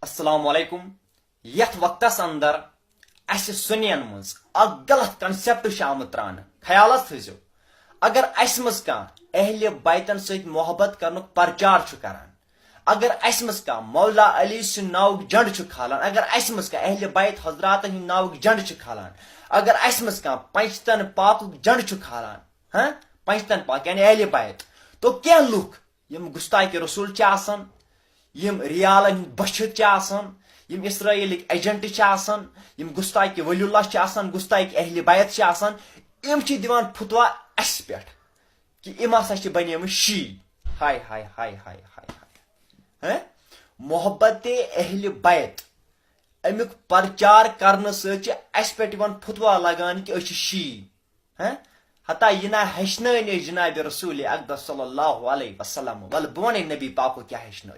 السلام علیکم یتھ وقتس اندر اس سنین مز اک غلط کنسپٹ آمت تران خیالس تھزو اگر اس مز کان اہل بیتن ست محبت کرنک پرچار کران اگر اس مز کان مولا علی سن ناوک جنڈ کھالان اگر اس مز کان اہل بیت حضرات ہند ناوک جنڈ کھالان اگر اس مز کان پنجتن پاک جنڈ کھالان پنجتن پاک یعنی اہل بیت تو کیا لوک یم گستاخ رسول آسان یم ریالن بچت یم اسرائیلک ایجنٹ یم گستاخ ولی اللہ گستاخ اہل بیت یم دیوان فتوا اس پہ کہ یم ہسا بنیم شی ہائے ہائے ہائے ہائے ہائے محبت اہل بیت امیک پرچار کرنے ست اس پہ فتوا لگان کہ اچھ شی حتیٰ یہ نا ہچن جناب رسول اقدس صلی اللہ علیہ وسلم ول بون نبی پاکو کیا ہچن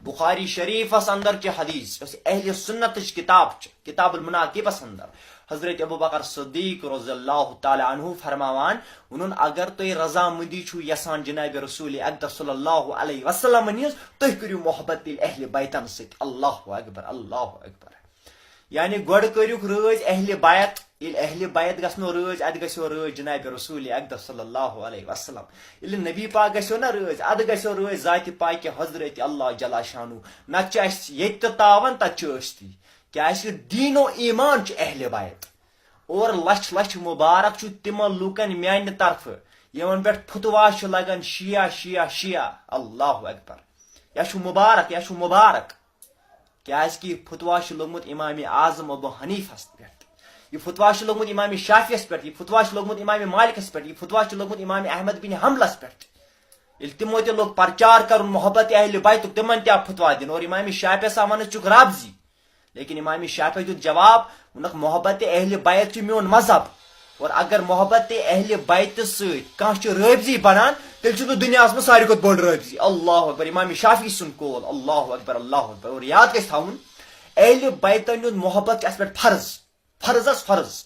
بخاری شریفس اندر چ حدیث اہل سنت کتاب المناقبس اندر حضرت ابو بکر صدیق رضی اللہ تعالی عنہ فرماوان انہوں اگر تھی رضامندی چھو یسان جناب رسول اقدس صلی اللہ علیہ وسلم نیز تھی کرو محبت اہل بیتن ست اللہ اکبر اللہ اکبر یعنی گوڑ کریوک رٲض اہل بیت یل اہل بیت گژھنو رٲض اد گژھو رٲض جناب رسول اقدس صلی اللہ علیہ وسلم یل نبی پاک گژھو نا رٲض اد گژھو رٲض ذات پاک حضرت اللہ جل شانو نت اس یت تاون تت ٲستی کیازِ دین و ایمان چھ اہل بیت اور لچھ لچھ مبارک چھ تمن لوکن میانہ طرف یمن پہ فتوا لگان شیعہ شیعہ شیعہ اللہ اکبر یہ مبارک یہ مبارک کیازِ فتوا لوگمت امام اعظم ابو حنیفس پہ یہ فتوا لوگمت امام شافیس پہ یہ فتوا لوگمت امام مالکس پہ یہ فتوا لوگمت امام احمد بن حنبلس پہ یل تمو تہ لوگ پرچار کر محبت اہل بیت تمن تہ فتوا دن اور امام شافیس ون چک رابضی لیکن امام شافی دیت جواب انک محبت اہل بیت چھ میون مذہب اور اگر محبت اہل بیت ست رابضی بنان تیل چھ دنیا میں ساری کھت بوڑ رابضی اللہ اکبر امام شافی سن کول اللہ اکبر اللہ اکبر اور یاد گژھِ تھاون اہل بیتن ہند محبت اس پہ فرض فرضس فرض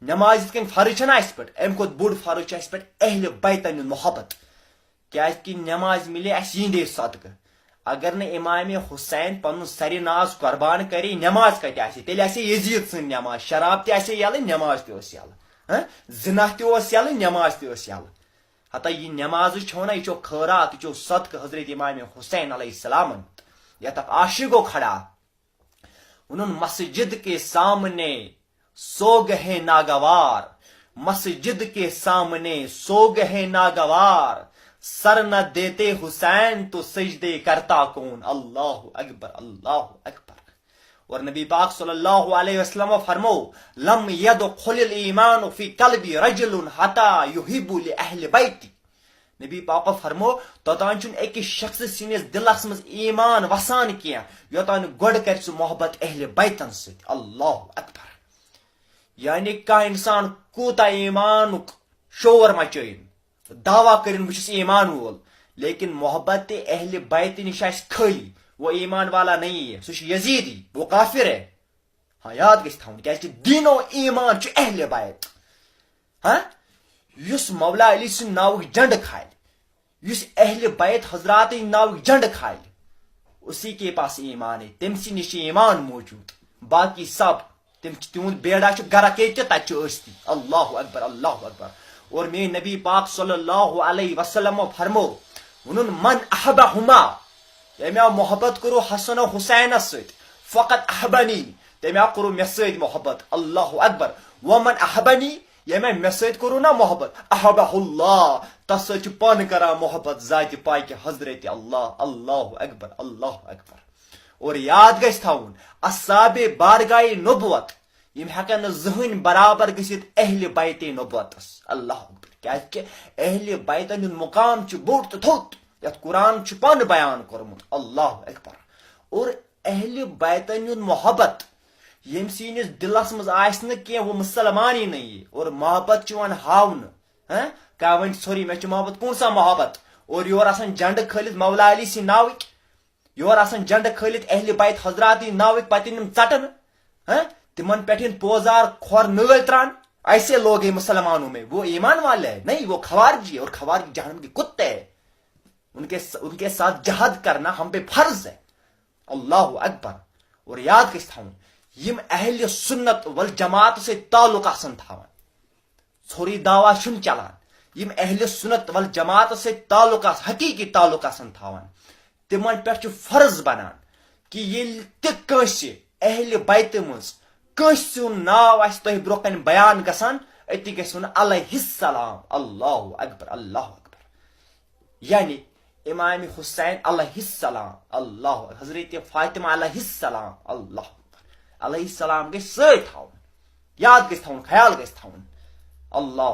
نماز یت کن فرض چھنا اس پہ ام کھت بوڑ فرض اس پہ اہل بیتن ہند محبت کیازِ نماز ملے اس یہندے صدقہ اگر نہ امام حسین پن سری ناز قربان کری نماز کتہ آسہِ تیٚلہِ آسہِ یزید سن نماز شراب تہ آسہِ یلہٕ نماز تہ ٲس یلہٕ زنا تہ اوس یلہٕ نماز تہ ٲس یلہٕ حتیٰ یہ نماز چھونا یہ خیرات یہ صدقہ حضرت امام حسین علیہ السلام یت عاشقو کھڑا انہوں مسجد کے سامنے سو گئے ناگوار مسجد کے سامنے سو گئے ناگوار سر نہ دیتے حسین تو سجدے کرتا کون اللہ اکبر اللہ اکبر اور نبی پاک صلی اللہ علیہ وسلم فرمو لم يدخل الایمان فی قلبی رجل حتی یحب لأہل بیتی نبی پاک فرمو توتان چھ ایک شخص سنس دلس مز ایمان وسان کیا یوتان گوڑ کر سہ محبت اہل بیتن ست اللہ اکبر یعنی کا انسان کوتا ایمانک شور مچین دعویٰ کرن بچس ایمان وول لیکن محبت اہل بیت نش خالی وہ ایمان والا نہیں ہے سہ یزیدی وہ کافر ہے ہاں یاد گژھِ تھاون کیازِ دین و ایمان چھ اہل بیت یس مولا علی سن ناوک جنڈ کھالِ یس اہل بیت حضرات ناوک جنڈ کھالِ اسی کے پاس ایمان ہے تم سی نش ایمان موجود باقی سب تہد بیڑا گرا کے تتہ ٲستی اللہ اکبر اللہ اکبر اور میرے نبی پاک صلی اللہ علیہ وسلم فرمو انہوں من احبہما یمہ محبت کرو حسن و حسین ست فقط احبنی تمہ کرو مے ست محبت اللہ اکبر ومن احبنی یمہ مے ست کرو نا محبت احبہ اللہ تس ست پان کرا محبت ذات پاک حضرت اللہ اللہ اکبر اللہ اکبر اور یاد گژھِ تھاون اصحاب بارگاہ نبوت یم ہیکن زہن برابر گژھت اہل بیت نبوتس اللہ اکبر کیازِ اہل بیتن ہند مقام چھ بوڑ تو تھوت یت قرآن چھ پان بیان کورمت اللہ اکبر اور اہل بیتن ہند محبت یم سینس دلس مز آس نہ کی وہ مسلمان ہی نہیں اور محبت چھ ہاون کہ ون سوری مے چھ محبت کون سا محبت اور یور آسان جنڈ کھلت مولا علی سی ناوک یور آسان جنڈ کھلت اہل بیت حضرات ناوک پتہ نم ژٹن تمن پہ پوزار کھور نل تران ایسے لوگ ہیں مسلمانوں میں وہ ایمان والے ہیں نہیں وہ خوارجی اور خوارجی جہنم کے کتے ہیں ان کے ساتھ جہاد کرنا ہم پہ فرض ہے اللہ اکبر. اور یاد گژھِ تھاوُن یم اہل سنت والجماعت سے تعلق آسن تھاوان ژھوٚرُے دعوا چھُنہٕ چلان. یم اہل سنت والجماعت سے تعلق حقیقی تعلق آسن تھاوان تمن پٮ۪ٹھ چھُ فرض بنان کہ ییٚلہِ تہِ کٲنٛسہِ اہل بیتہِ منٛز کٲنٛسہِ ہُنٛد ناو آسہِ تۄہہِ برونٛہہ کَنہِ بیان گژھان أتی گژھِ وَنُن علیہ السلام. اللہ اکبر اللہ اکبر. یعنی امام حسین علیہ السلام اللہ، حضرت فاطمہ علیہ السلام اللہ اکبر. علیہ السلام گژھِ سۭتۍ تھاوُن، یاد گژھِ تھاوُن، خیال گژھِ تھاوُن. اللہ